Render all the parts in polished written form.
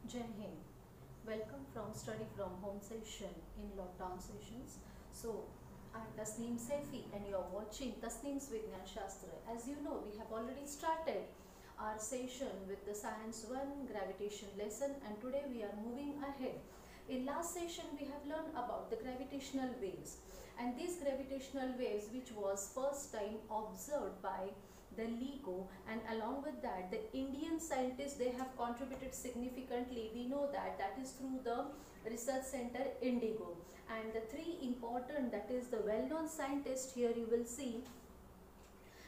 Jai Hind. Welcome from Study from Home session in lockdown sessions. So, I'm Tasneem Saifi and you're watching Tasneem's Vignan Shastra. As you know, we have already started our session with the Science 1 gravitation lesson, and today we are moving ahead. In last session, we have learned about the gravitational waves, and these gravitational waves which was first time observed by the LIGO, and along with that the Indian scientists, they have contributed significantly. We know that that is through the research center Indigo, and the three important, that is the well-known scientists, here you will see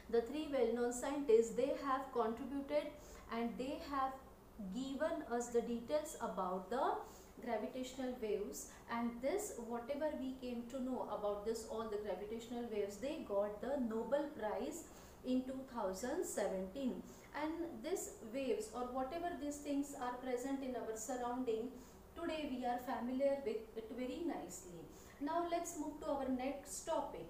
the three well-known scientists, they have contributed and they have given us the details about the gravitational waves. And this, whatever we came to know about this, all the gravitational waves, they got the Nobel Prize in 2017. And these waves or whatever these things are present in our surrounding, today we are familiar with it very nicely. Now let's move to our next topic,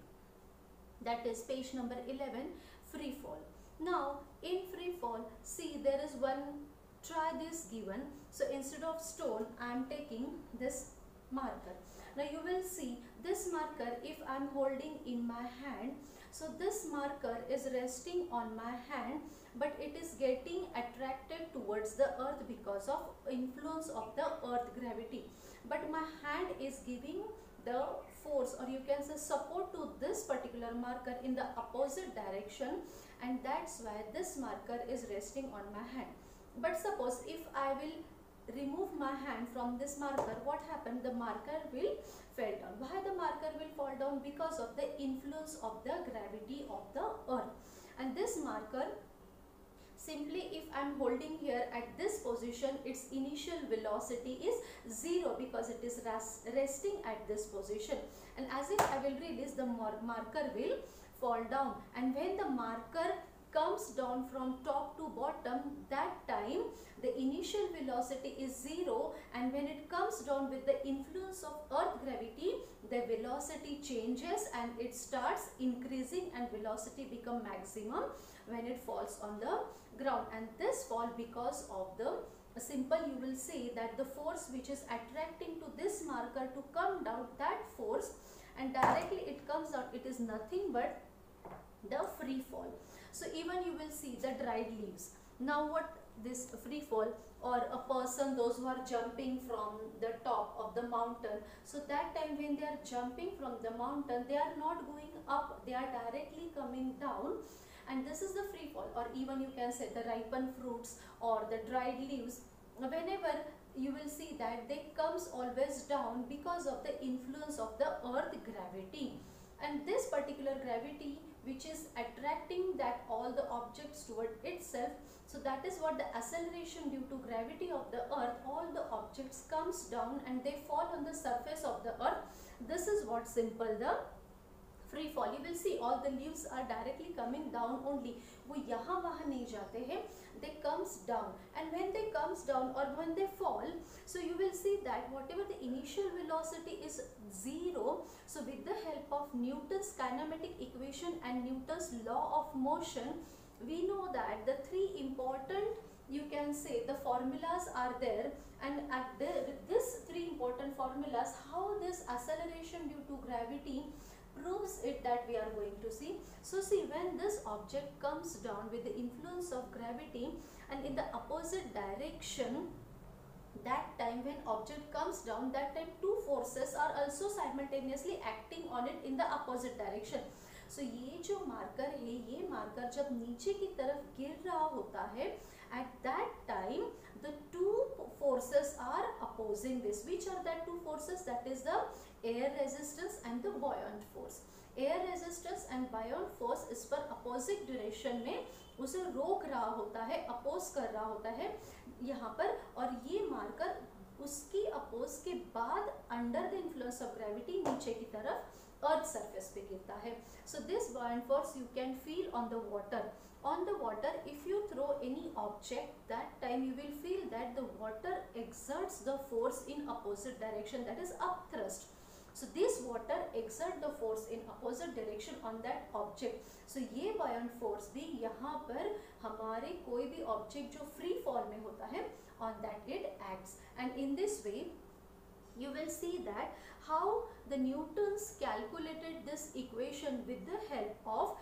that is page number 11, free fall. Now in free fall, see, there is one, try this given. So instead of stone, I am taking this marker. Now you will see this marker, if I am holding in my hand, so this marker is resting on my hand, but it is getting attracted towards the earth because of influence of the earth gravity. But my hand is giving the force, or you can say support, to this particular marker in the opposite direction, and that's why this marker is resting on my hand. But suppose if I will remove my hand from this marker, what happened? The marker will fall down. Why the marker will fall down? Because of the influence of the gravity of the earth. And this marker, simply if I am holding here at this position, its initial velocity is 0 because it is resting at this position. And as if I will release, the marker will fall down. And when the marker comes down from top to bottom, that time the initial velocity is 0, and when it comes down with the influence of earth gravity, the velocity changes and it starts increasing, and velocity become maximum when it falls on the ground. And this fall because of the simple, you will see that the force which is attracting to this marker to come down, that force, and directly it comes out, it is nothing but the free fall. So even you will see the dried leaves. Now what this free fall, or a person, those who are jumping from the top of the mountain, so that time when they are jumping from the mountain, they are not going up, they are directly coming down, and this is the free fall. Or even you can say the ripened fruits or the dried leaves, whenever you will see that they comes always down because of the influence of the earth gravity. And this particular gravity which is attracting that all the objects toward itself, so that is what the acceleration due to gravity of the earth, all the objects comes down and they fall on the surface of the earth. This is what simple the free fall. You will see all the leaves are directly coming down only, वो यहाँ वहाँ नहीं जाते हैं, they comes down. And when they comes down or when they fall, so you will see that whatever the initial velocity is 0, so with the help of Newton's kinematic equation and Newton's law of motion, we know that the three important, you can say, the formulas are there, and at this three important formulas, how this acceleration due to gravity proves it, that we are going to see. So see, when this object comes down with the influence of gravity and in the opposite direction, that time when object comes down, that time two forces are also simultaneously acting on it in the opposite direction. So ये जो marker है, ये marker जब नीचे की तरफ गिर रहा होता है, at that time the two forces are opposing this. Which are that two forces? That is the air resistance and the buoyant force. Air resistance and buoyant force इस पर opposite direction में उसे रोक रहा होता है, oppose कर रहा होता है यहाँ पर, और ये मार्कर उसकी अपोज के बाद under the influence of gravity नीचे की तरफ अर्थ सरफेस पे गिरता है. So this buoyant force you can feel on the water. On the water, if you throw any object, that time you will feel that the water exerts the force in opposite direction, that is up thrust. So this water exert the force in opposite direction on that object. So ये buoyant force भी यहाँ पर हमारे कोई भी object जो free fall में होता है, on that it acts. And in this way you will see that how the Newton's calculated this equation with the help of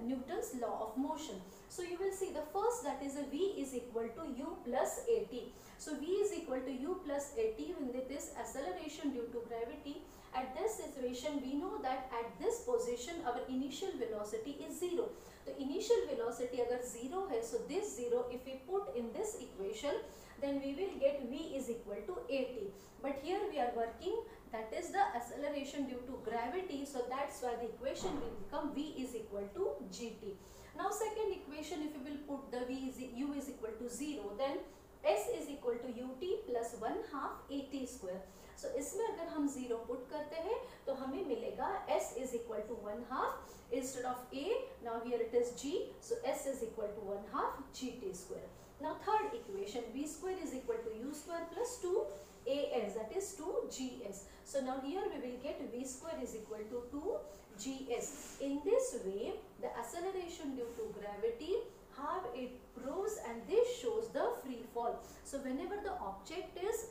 Newton's law of motion. So you will see the first, that is a V is equal to U plus AT. So V is equal to U plus AT when it is acceleration due to gravity. At this situation we know that at this position our initial velocity is 0. The initial velocity agar 0 hai, so this 0 if we put in this equation, then we will get V is equal to AT. But here we are working, that is the acceleration due to gravity, so that's why the equation will become V is equal to GT. Now second equation, if you will put the U is equal to 0, then S is equal to UT plus 1/2 AT square. So इसमें अगर हम 0 put करते हैं तो हमें मिलेगा S is equal to 1/2 instead of A, now here it is G, so S is equal to 1/2 GT square. Now third equation, V square is equal to U square plus 2AS, that is 2GS. So now here we will get V square is equal to 2GS. In this way the acceleration due to gravity, how it proves, and this shows the free fall. So whenever the object is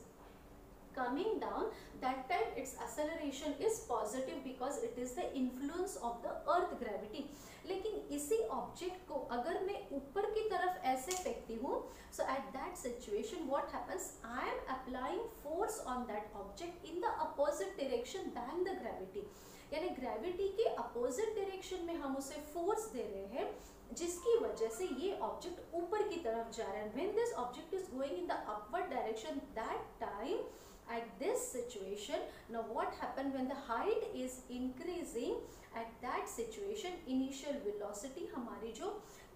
coming down, that time its acceleration is positive because it is the influence of the earth gravity. लेकिन इसी object को अगर मैं ऊपर की तरफ ऐसे फेंकती हूँ, so at that situation what happens, I am applying force on that object in the opposite direction than the gravity. यानी ग्रेविटी के अपोजिट डायरेक्शन में हम उसे फोर्स दे रहे हैं, जिसकी वजह से ये ऑब्जेक्ट ऊपर की तरफ जा रहा है. When this object is going in the upward direction, that time at this situation, now what happened when the height is increasing, at that situation initial velocity हमारी जो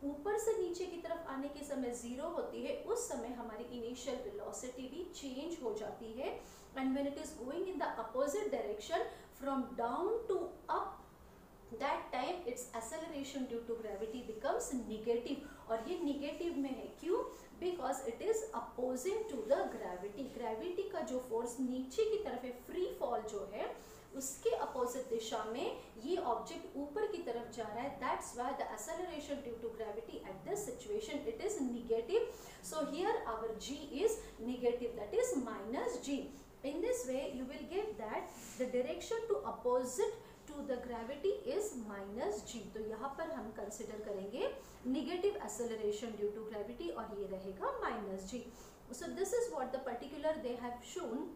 ऊपर से नीचे की तरफ आने के समय 0 होती है, उस समय हमारी initial velocity भी change हो जाती है. And when it is going in the opposite direction from down to up, that time its acceleration due to gravity becomes negative. और ये negative में है क्यों? Because it is opposing to the gravity. Gravity का जो force नीचे की तरफ है, free fall जो है, उसके opposite दिशा में ये object ऊपर की तरफ जा रहा है. That's why the acceleration due to gravity at this situation it is negative. So here our G is negative, that is minus G. In this way you will get that the direction to opposite to the gravity is minus G. तो यहाँ पर हम consider करेंगे negative acceleration due to gravity और ये रहेगा minus G. So this is what the particular they have shown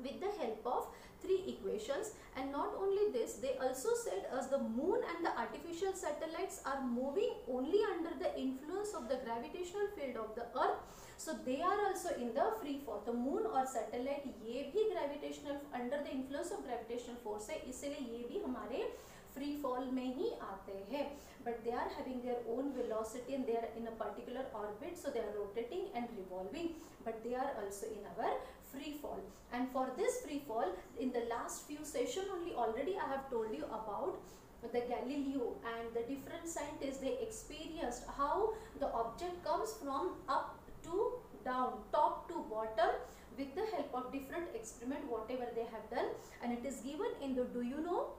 with the help of 3 equations. And not only this, they also said as the moon and the artificial satellites are moving only under the influence of the gravitational field of the earth, so they are also in the free fall. The moon और satellite ये भी gravitational under the influence of gravitational force है, इसलिए ये भी हमारे free fall में ही आते हैं. But they are having their own velocity and they are in a particular orbit, so they are rotating and revolving, but they are also in our free fall. And for this free fall, in the last few sessions only already I have told you about the Galileo and the different scientists, they experienced how the object comes from up to down, top to bottom, with the help of different experiment whatever they have done. And it is given in the, do you know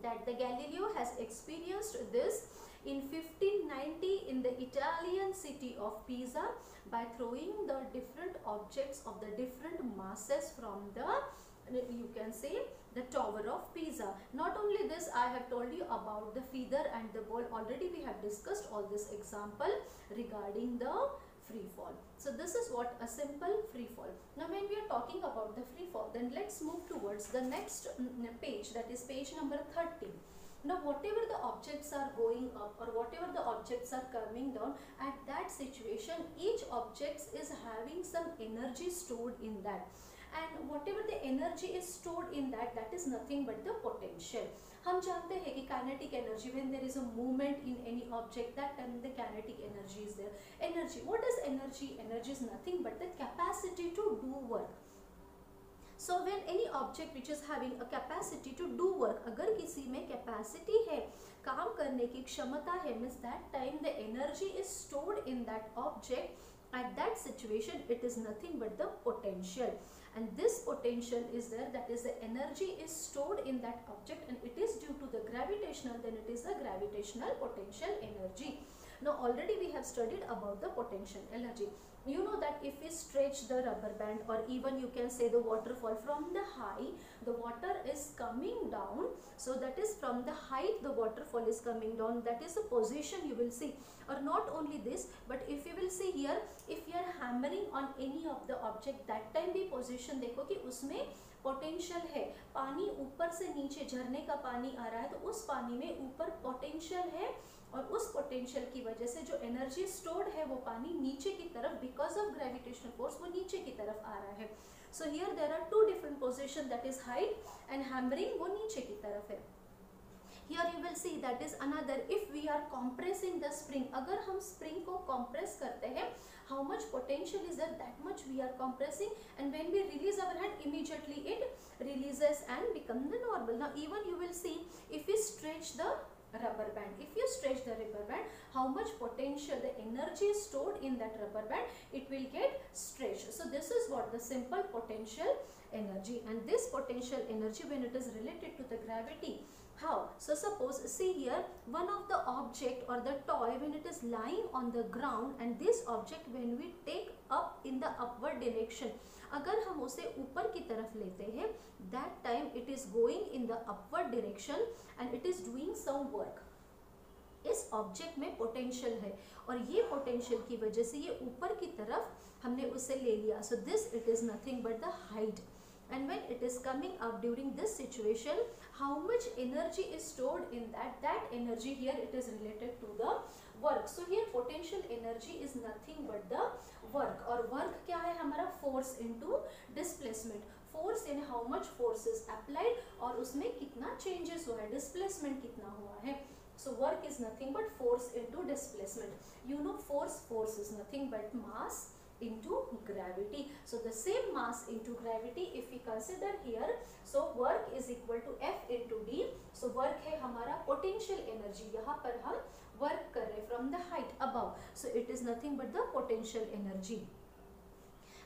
that the Galileo has experienced this in 1590 in the Italian city of Pisa by throwing the different objects of the different masses from the, you can say, the Tower of Pisa. Not only this, I have told you about the feather and the ball. Already we have discussed all this example regarding the free fall. So this is what a simple free fall. Now when we are talking about the free fall, then let's move towards the next page, that is page number 13. Now whatever the objects are going up or whatever the objects are coming down, at that situation each object is having some energy stored in that, and whatever the energy is stored in that, that is nothing but the potential. हम जानते हैं कि kinetic energy, when there is a movement in any object, that time the kinetic energy is there. Energy, what is energy? Energy is nothing but the capacity to do work. So when any object which is having a capacity to do work, अगर किसी में capacity है, काम करने की क्षमता है, means that time the energy is stored in that object. At that situation it is nothing but the potential, and this potential is there, that is the energy is stored in that object, and it is due to the gravitational, then it is the gravitational potential energy. Now already we have studied about the potential energy. You know that if we stretch the rubber band, or even you can say the waterfall, from the high the water is coming down, so that is from the height the waterfall is coming down, that is the position you will see. Or not only this, but if you will see here, if you are hammering on any of the object, that time भी position देखो कि उसमें potential है, पानी ऊपर से नीचे झरने का पानी आ रहा है, तो उस पानी में ऊपर पोटेंशियल है, और उस पोटेंशियल की वजह से जो एनर्जी स्टोर्ड है वो पानी नीचे की तरफ, बिकॉज ऑफ ग्रेविटेशनल फोर्स, वो नीचे की तरफ आ रहा है. So here there are two different position, that is height and hammering, वो नीचे की तरफ है. Here you will see that is another, if we are compressing the spring, अगर हम spring को compress करते हैं, how much potential is there, that much we are compressing, and when we release our hand, immediately it releases and become the normal. Now even you will see, if we stretch the rubber band, if you stretch the rubber band, how much potential, the energy stored in that rubber band, it will get stretched. So this is what the simple potential energy. And this potential energy, when it is related to the gravity, how? So suppose, see here, one of the object or the toy, when it is lying on the ground, and this object when we take up in the upward direction, अगर हम उसे ऊपर की तरफ लेते हैं, that time it is going in the upward direction and it is doing some work. इस object में पोटेंशियल है, और ये पोटेंशियल की वजह से ये ऊपर की तरफ हमने उसे ले लिया. So this it is nothing but the height. And when it is coming up during this situation, how much energy is stored in that energy, here it is related to the work. So here potential energy is nothing but the work. और work क्या है हमारा, force into displacement. Force in how much force is applied, और उसमें कितना changes हुआ है, displacement कितना हुआ है. So work is nothing but force into displacement. You know force is nothing but mass into gravity. So the same mass into gravity, if we consider here, so work is equal to F into D. So work है हमारा potential energy, यहाँ पर हम work कर रहे from the height above. So it is nothing but the potential energy.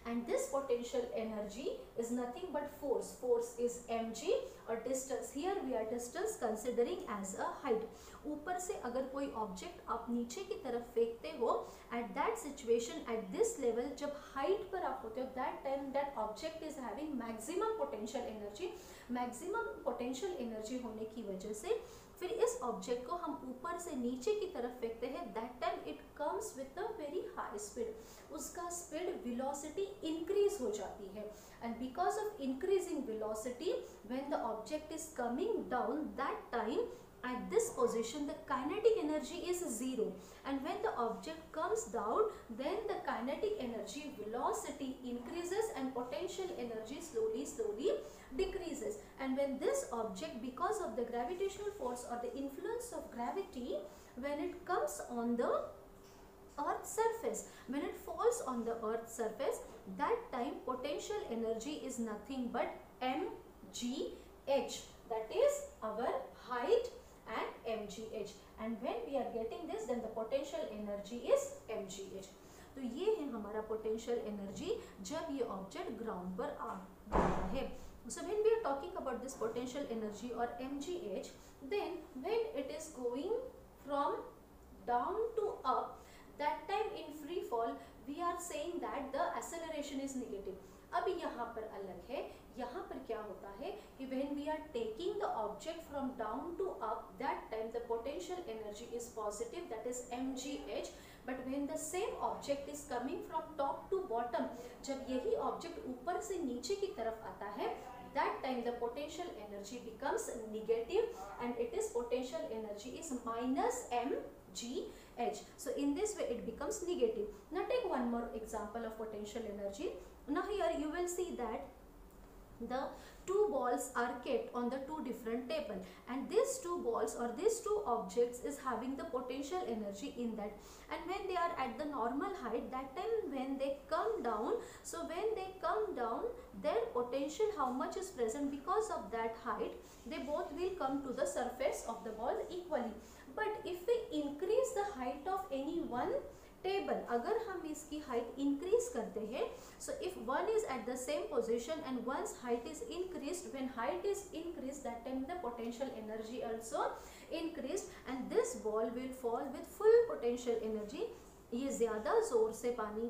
And this potential energy is nothing but force. Force is mg, or distance, here we are distance considering as a height. ऊपर से अगर कोई object आप नीचे की तरफ फेंकते हो, at that situation, at this level, जब height पर आप होते हो, that time that object is having maximum potential energy. maximum potential energy होने की वजह से फिर इस ऑब्जेक्ट को हम ऊपर से नीचे की तरफ फेंकते हैं, that time it comes with a very high speed. उसका स्पीड, वेलोसिटी इंक्रीज हो जाती है, and because of increasing velocity, when the object is coming down, that time at this position the kinetic energy is 0, and when the object comes down, then the kinetic energy, velocity increases and potential energy slowly decreases. And when this object, because of the gravitational force or the influence of gravity, when it comes on the earth's surface, when it falls on the earth's surface, that time potential energy is nothing but mgh, that is our height and mgh. And when we are getting this, then the potential energy is mgh. तो ये है हमारा potential energy जब ये object ground पर आ रहा है. So when we are talking about this potential energy or mgh, then when it is going from down to up, that time in free fall we are saying that the acceleration is negative. अब यहाँ पर अलग है, यहाँ पर क्या होता है कि when we are taking the object from down to up, that time the potential energy is positive, that is mgh. But when the same object is coming from top to bottom, जब यही object ऊपर से नीचे की तरफ आता है, that time the potential energy becomes negative, and it is potential energy is minus mgh. So in this way it becomes negative. Now take one more example of potential energy. Now here you will see that the two balls are kept on the two different table, and these two balls or these two objects is having the potential energy in that, and when they are at the normal height, that time when they come down, so when they come down, their potential, how much is present, because of that height they both will come to the surface of the ball equally. But if we increase the height of any one table, अगर हम इसकी height increase करते हैं, so if one is at the same position and one's height is increased, when height is increased, that time the potential energy also increased, and this ball will fall with full potential energy ये ज़्यादा ज़ोर से पानी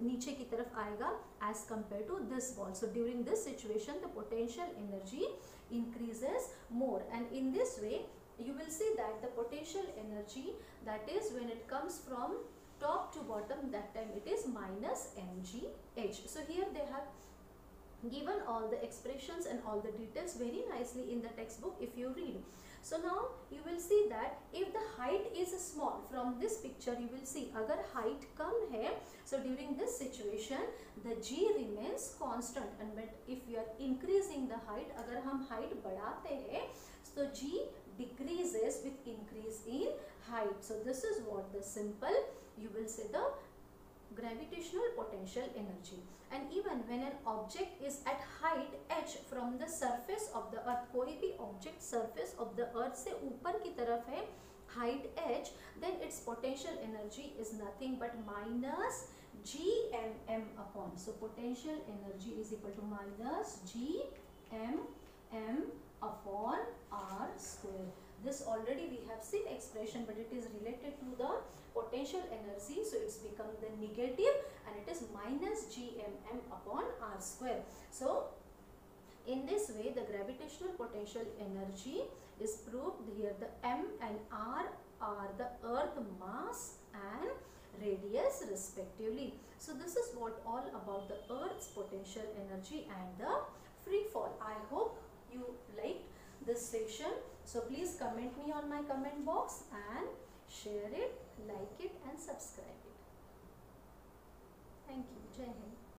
नीचे की तरफ आएगा as compare to this wall. So during this situation the potential energy increases more, and in this way you will see that the potential energy, that is when it comes from top to bottom, that time it is minus mgh. So here they have given all the expressions and all the details very nicely in the textbook if you read. So now you will see that if the height is small, from this picture you will see agar height kam hai, so during this situation the g remains constant, and but if you are increasing the height, agar hum height badhate hain, so g decreases with increase in height. So this is what the simple you will say the gravitational potential energy. And even when an object is at height h from the surface of the earth, कोई भी object surface of the earth से ऊपर की तरफ है height h, then its potential energy is nothing but minus gmm upon. So potential energy is equal to minus gmm upon r square. This already we have seen expression, but it is related to the potential energy, so it's become the negative, and it is minus gmm upon r square. So in this way the gravitational potential energy is proved here. The m and r are the earth mass and radius respectively. So this is what all about the earth's potential energy and the free fall. I hope you liked this session. So please comment me on my comment box and share it, like it and subscribe it. Thank you. Jai Hind.